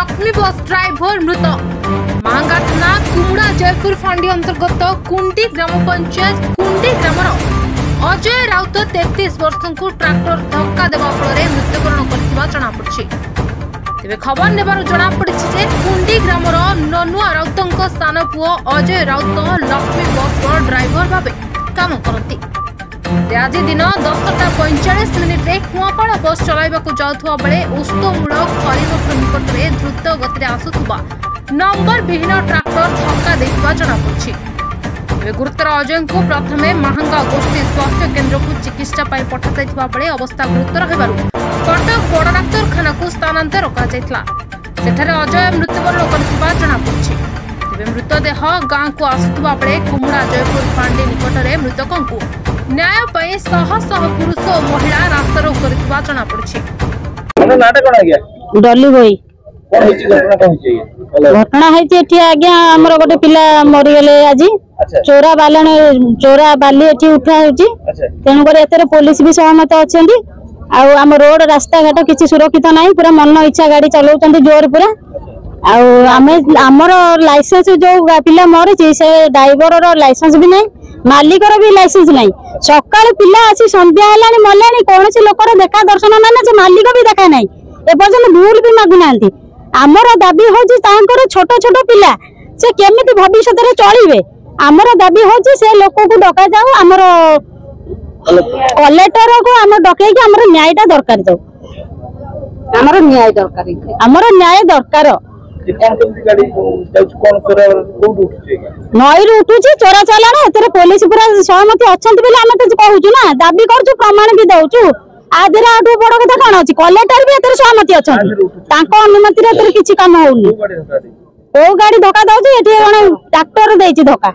Lakshmi bus driver मृत। महांगा थाना कुमुड़ा जयपुर फांडी अंतर्गत कुंडी ग्राम पंचायत कुंडी ग्रामर अजय राउत 33 वर्ष को ट्राक्टर धक्का देवा फल मृत्युवरण कर जनापड़ी। तेज खबर नेबार जनापड़ी कुंडी ग्रामर ननुआ राउत सान पुओ अजय राउत लक्ष्मी बस ड्राइवर भाव काम करती। आज दिन 10:45 कुआपाड़ बस चलाइबाकू जाउथुवा बेले उस्तमूल खरीगोठ निकट में द्रुत गति आसुथुवा नंबर विहीन ट्राक्टर धक्का देथिबा जनापड़ी। गुरुतर अजय को प्रथमे महांगा गोष्ठी स्वास्थ्य केन्द्र को चिकित्सा पठा जाइथिबा बेले अवस्था गुरुतर हेबारु कटक बड़ डाक्तरखाना को स्थानांतर कराଯାଇଥିଲା। सेठारे अजय मृत्युवरण करथिबा जनापड़ी। तेबे मृतदेह गाँ को आसुथुवा बेले कुमुड़ा जयपुर फांडी निकट में मृतकों को न्याय पाई शह शह पुरुष और महिला रास्ता रोक करथिबा जनापड़ी। डली भाई घटना है आज्ञा आमर गोटे पिला मरीगले आज चोरा बाली उठा तेणुक पुलिस भी सहमत अच्छा आम रोड रास्ता घाट किसी सुरक्षित ना पूरा मन इच्छा गाड़ी चलाऊँ जोर पूरा आमर लाइसेंस जो पिला मरी से ड्राइवर लाइसेंस भी नहीं मालिकर भी लाइसेंस नहीं। सका पिला आसी संध्या है मला कौन लोकर देखा दर्शन ना से मालिक भी देखा ना एपर्तन भूल भी मागुना। आमर दाबी हूँ छोट छोट पिला से केमिति भविष्य चलिए आमर दाबी हूँ से लोक को डका जाऊ आमर कलेक्टर को आम डकई आमर न्याय दरकार दो आमर न्याय दरकार नई उठू चोरा चलाण ए पुलिस पूरा सहमति अच्छा कहूँ ना दाबी कर प्रमाण भी दौचु आधे बड़ कथा कौन अच्छी कलेक्टर भी सहमति अच्छा अनुमति किसी कम होनी कौ गाड़ी धक्का दौर ट्राक्टर दे धक्का।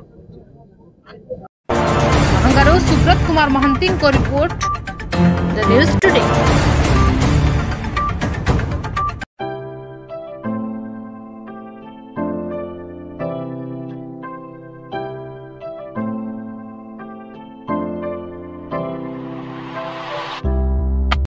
सुब्रत कुमार महांती को रिपोर्ट द न्यूज टुडे।